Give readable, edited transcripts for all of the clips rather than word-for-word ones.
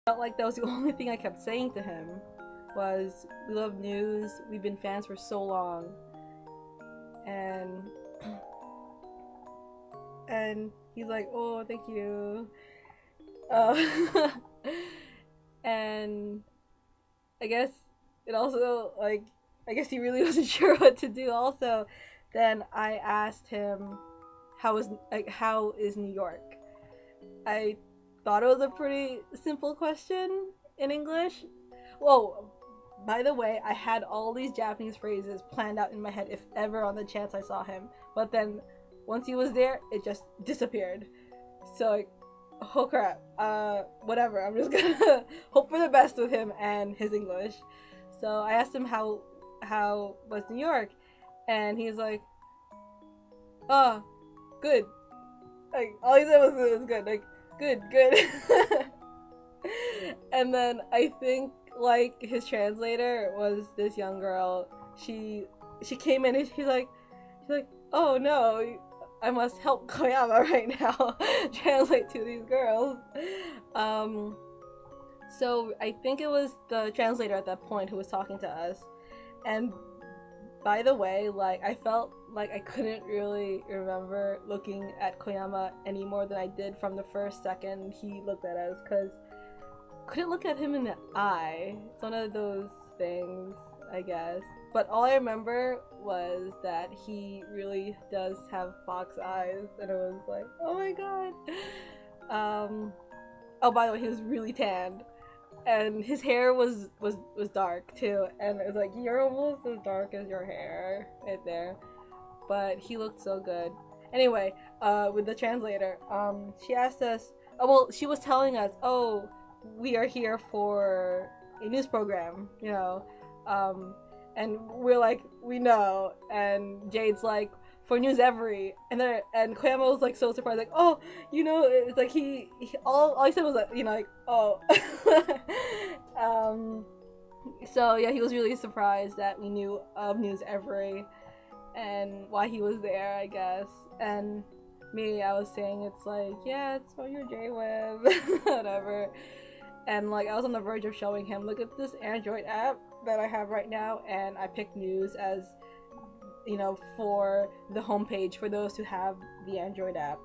felt like that was the only thing I kept saying to him was, we love news, we've been fans for so long. And he's like, oh, thank you. And I guess it also, like, I guess he really wasn't sure what to do also. Then I asked him, how is New York? I thought it was a pretty simple question in English. Whoa, by the way, I had all these Japanese phrases planned out in my head if ever on the chance I saw him. But then once he was there, it just disappeared. So, like, oh crap, whatever, I'm just gonna hope for the best with him and his English. So I asked him how was New York, and he's like, oh, good. Like, all he said was good, like, good. And then I think, like, his translator was this young girl. She came in and she's like, oh no, I must help Koyama right now translate to these girls. So I think it was the translator at that point who was talking to us. And by the way, like, I felt like I couldn't really remember looking at Koyama any more than I did from the first second he looked at us, because I couldn't look at him in the eye. It's one of those things, I guess. But all I remember was that he really does have fox eyes, and it was like, oh my god. Oh, by the way, he was really tanned, and his hair was dark too, and it was like, you're almost as dark as your hair right there. But he looked so good. Anyway, with the translator, she asked us, oh, well, she was telling us, oh, we are here for a news program, you know, and we're like, we know, and Jade's like, for News Every, and Koyama was like so surprised, like, oh, you know, it's like he all he said was like, you know, like, oh. So yeah, he was really surprised that we knew of News Every and why he was there, I guess. And me, I was saying, it's like, yeah, it's from your J-Web, whatever. And like, I was on the verge of showing him, look at this Android app that I have right now, and I picked news as, you know, for the homepage for those who have the Android app.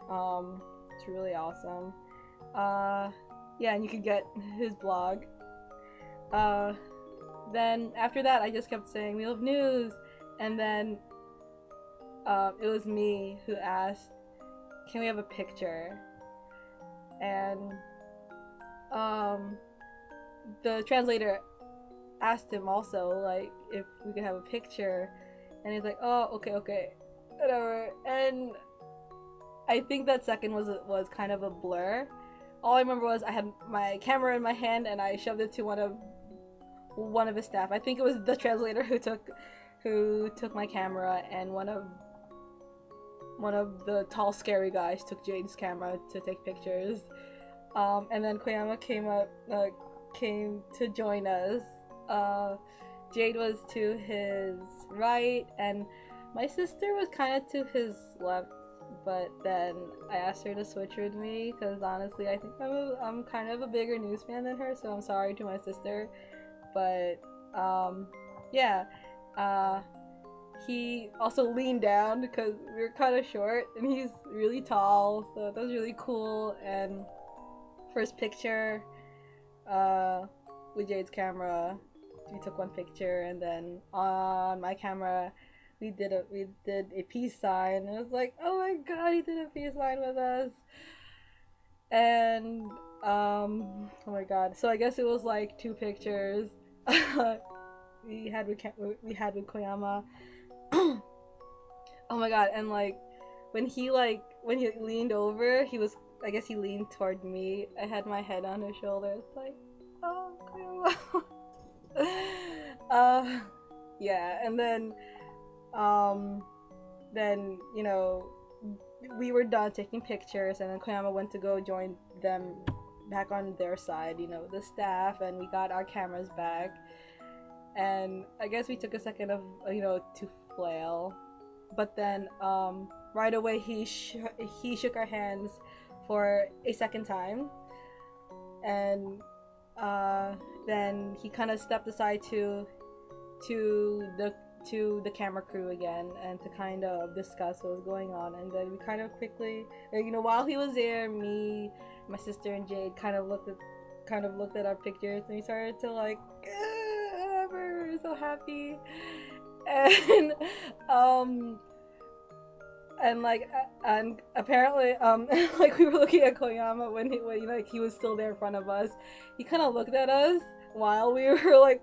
It's really awesome. Yeah, and you could get his blog. Then after that, I just kept saying, we love news, and then it was me who asked, can we have a picture? And the translator asked him also, like, if we could have a picture, and he's like, oh, okay, whatever. And I think that second was kind of a blur. All I remember was I had my camera in my hand and I shoved it to one of his staff. I think it was the translator who took my camera, and one of the tall scary guys took Jade's camera to take pictures. And then Koyama came to join us. Jade was to his right, and my sister was kind of to his left. But then I asked her to switch with me because honestly, I think I'm kind of a bigger news fan than her, so I'm sorry to my sister. But yeah, he also leaned down because we were kind of short, and he's really tall, so that was really cool. And first picture with Jade's camera, we took one picture, and then on my camera we did a peace sign. It was like, oh my god, he did a peace sign with us. And oh my god, so I guess it was like 2 pictures we had with Koyama. Oh my god, and like when he leaned over, I guess he leaned toward me. I had my head on his shoulders, like, oh, Koyama. Yeah, and then you know, we were done taking pictures, and then Koyama went to go join them back on their side, you know, the staff, and we got our cameras back. And I guess we took a second of, you know, to flail, but then right away he shook our hands for a second time, and then he kind of stepped aside to the camera crew again, and to kind of discuss what was going on. And then we kind of quickly, while he was there, me, my sister, and Jade kind of looked at our pictures, and we started to like, whatever, we're so happy. And and apparently like we were looking at Koyama when he was still there in front of us. He kind of looked at us while we were like,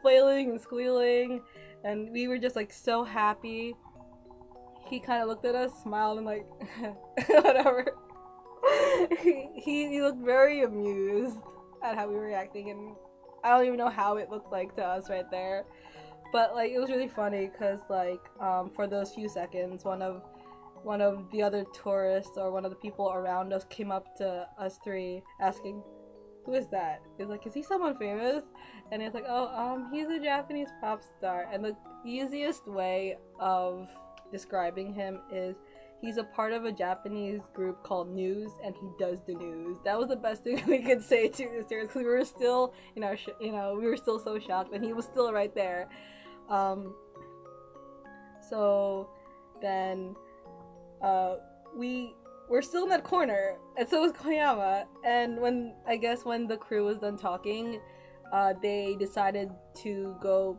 flailing and squealing, and we were just like so happy. He kind of looked at us, smiled, and like whatever. he looked very amused at how we were reacting, and I don't even know how it looked like to us right there. But like, it was really funny because like for those few seconds, one of the other tourists, or one of the people around us, came up to us three asking, "Who is that?" It's like, "Is he someone famous?" And it's like, "Oh, he's a Japanese pop star." And the easiest way of describing him is he's a part of a Japanese group called News, and he does the news. That was the best thing we could say to the series, because we were still, we were still so shocked, and he was still right there. So then we're still in that corner, and so was Koyama. And when the crew was done talking, they decided to go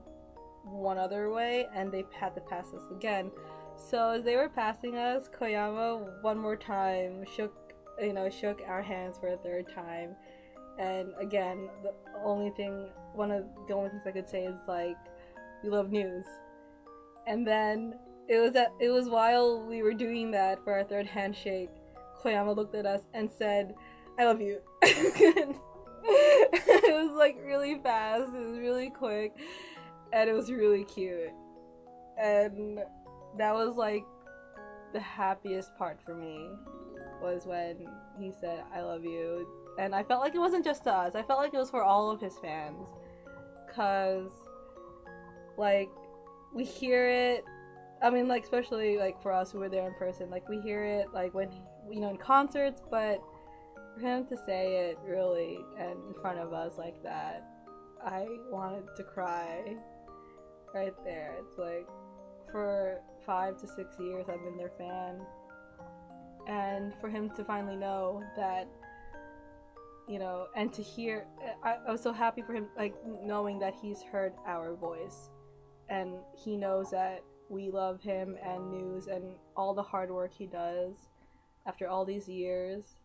one other way, and they had to pass us again. So as they were passing us, Koyama one more time shook our hands for a third time. And again, one of the only things I could say is like, "We love News." And then it was while we were doing that for our third handshake, Koyama looked at us and said, "I love you." It was like really fast, it was really quick, and it was really cute. And that was like the happiest part for me, was when he said, "I love you." And I felt like it wasn't just to us, I felt like it was for all of his fans, cause like we hear it, I mean, like, especially like for us who were there in person, like we hear it like when in concerts, but for him to say it really and in front of us like that, I wanted to cry right there. It's like, for 5 to 6 years I've been their fan, and for him to finally know that, and to hear, I was so happy for him, like, knowing that he's heard our voice, and he knows that we love him and News and all the hard work he does after all these years,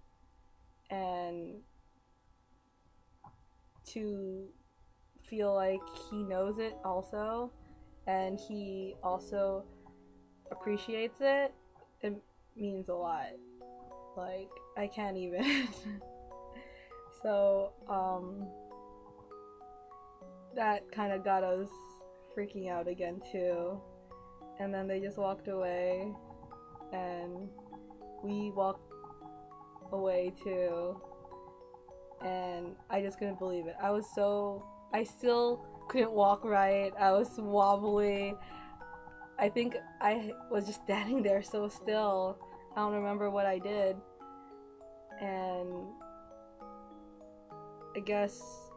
and to feel like he knows it also, and he also appreciates it. It means a lot. Like, I can't even. So, that kind of got us freaking out again too. And then they just walked away, and we walked away too, and I just couldn't believe it. I still couldn't walk right. I was wobbly. I think I was just standing there so still. I don't remember what I did. And I guess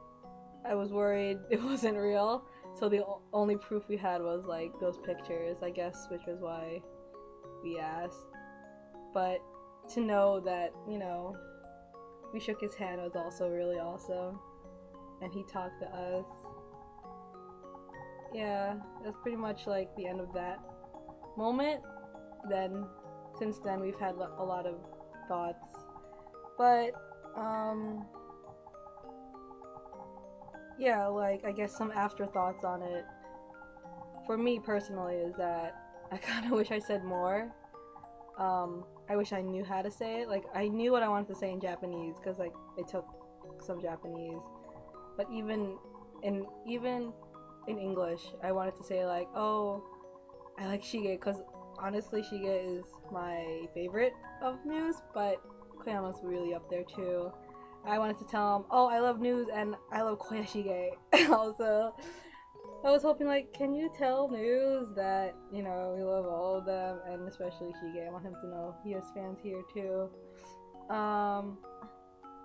I was worried it wasn't real. So the only proof we had was like those pictures, I guess, which was why we asked. But to know that, we shook his hand was also really awesome. And he talked to us. Yeah, that's pretty much like the end of that moment. Then, since then, we've had a lot of thoughts. But, yeah, like, I guess some afterthoughts on it, for me personally, is that I kind of wish I said more. I wish I knew how to say it. Like, I knew what I wanted to say in Japanese, because, like, I took some Japanese. But even in English, I wanted to say, like, "Oh, I like Shige," because honestly, Shige is my favorite of News, but Koyama's really up there too. I wanted to tell him, "Oh, I love News and I love Koyashige." Also, I was hoping, like, can you tell News that, we love all of them, and especially Shige. I want him to know he has fans here too.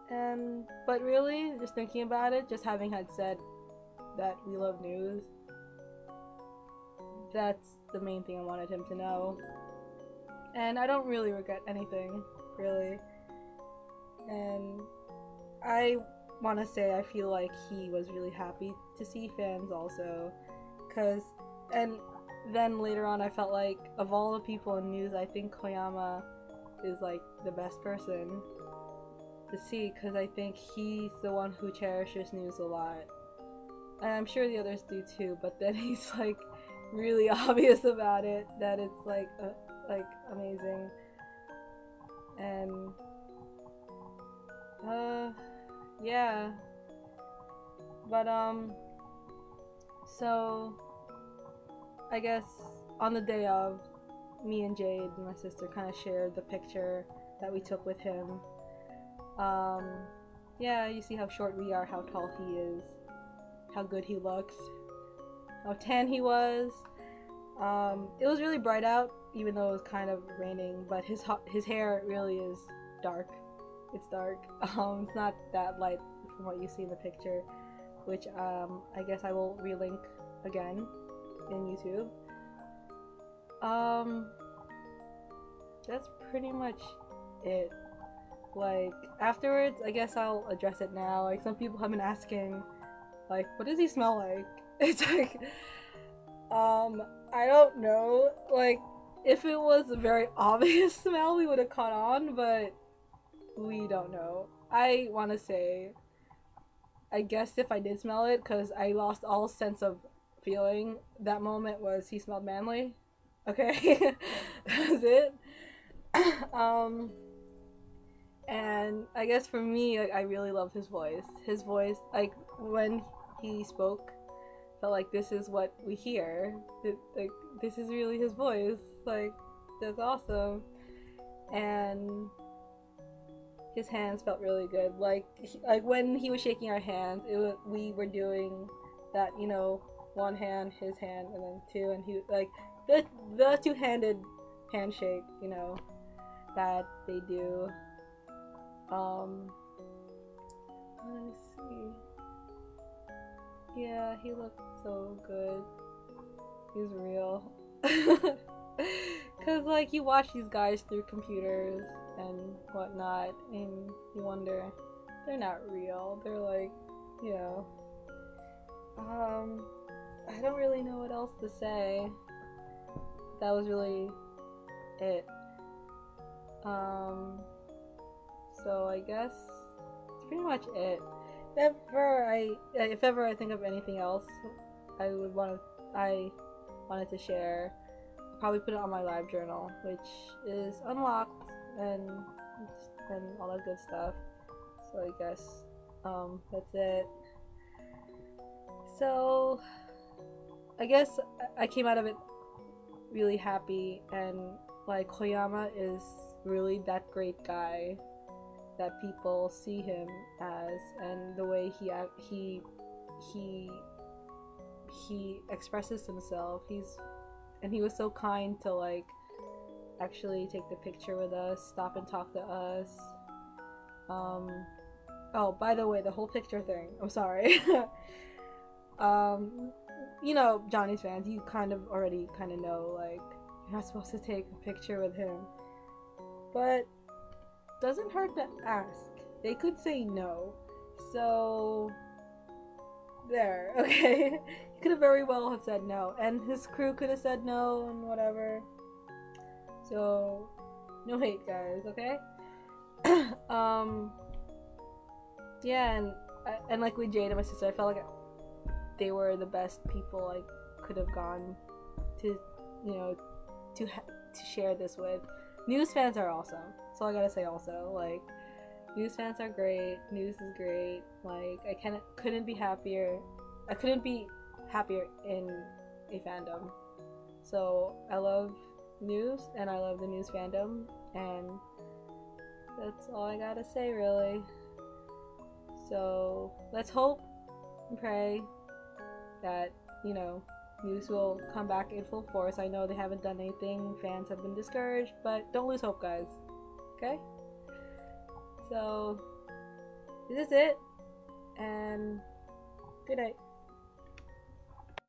But really, just thinking about it, just having had said that we love news, that's the main thing I wanted him to know. And I don't really regret anything, really. And I want to say I feel like he was really happy to see fans also. And then later on I felt like of all the people in news, I think Koyama is like the best person to see, because I think he's the one who cherishes news a lot. And I'm sure the others do too, but then he's like really obvious about it, that it's like amazing. And yeah. But so I guess on the day of, me and Jade and my sister kind of shared the picture that we took with him. Yeah, you see how short we are, how tall he is, how good he looks, how tan he was. It was really bright out, even though it was kind of raining, but his hair really is dark. It's dark. It's not that light from what you see in the picture, which I guess I will relink again in YouTube. That's pretty much it. Like, afterwards, I guess I'll address it now. Like, some people have been asking, like, what does he smell like? It's like, I don't know. Like, if it was a very obvious smell, we would have caught on, but we don't know. I want to say, I guess if I did smell it, because I lost all sense of feeling, that moment was he smelled manly. Okay? That was it. And I guess for me, like, I really loved his voice. His voice, like, when he spoke, felt like this is what we hear. Like, this is really his voice. Like, that's awesome. And his hands felt really good. Like when he was shaking our hands, we were doing that, you know, one hand, his hand, and then two, and he, like, the two-handed handshake, you know, that they do. Let's see. Yeah, he looked so good. He's real. Cause like you watch these guys through computers and whatnot, and you wonder, they're not real. They're like, you know. I don't really know what else to say. That was really it. So I guess it's pretty much it. If ever I think of anything else I wanted to share, I'll probably put it on my live journal, which is unlocked and all that good stuff. So I guess that's it. So I guess I came out of it really happy, and like Koyama is really that great guy that people see him as, and the way he expresses himself. He was so kind to like actually take the picture with us, stop and talk to us. Oh, by the way, the whole picture thing, I'm sorry. You know, Johnny's fans, you kind of already know, like, you're not supposed to take a picture with him, but doesn't hurt to ask. They could say no, so there. Okay. He could have very well have said no, and his crew could have said no and whatever, so no hate, guys. Okay. Yeah, and like with Jade and my sister, I felt like they were the best people I could have gone to, you know, to share this with. News fans are awesome. That's all I gotta say. Also, like, news fans are great. News is great. Like, I couldn't be happier. I couldn't be happier in a fandom. So I love news, and I love the news fandom, and that's all I gotta say, really. So let's hope and pray that, you know, news will come back in full force. I know they haven't done anything, fans have been discouraged, but don't lose hope, guys. Okay? So this is it, and good night.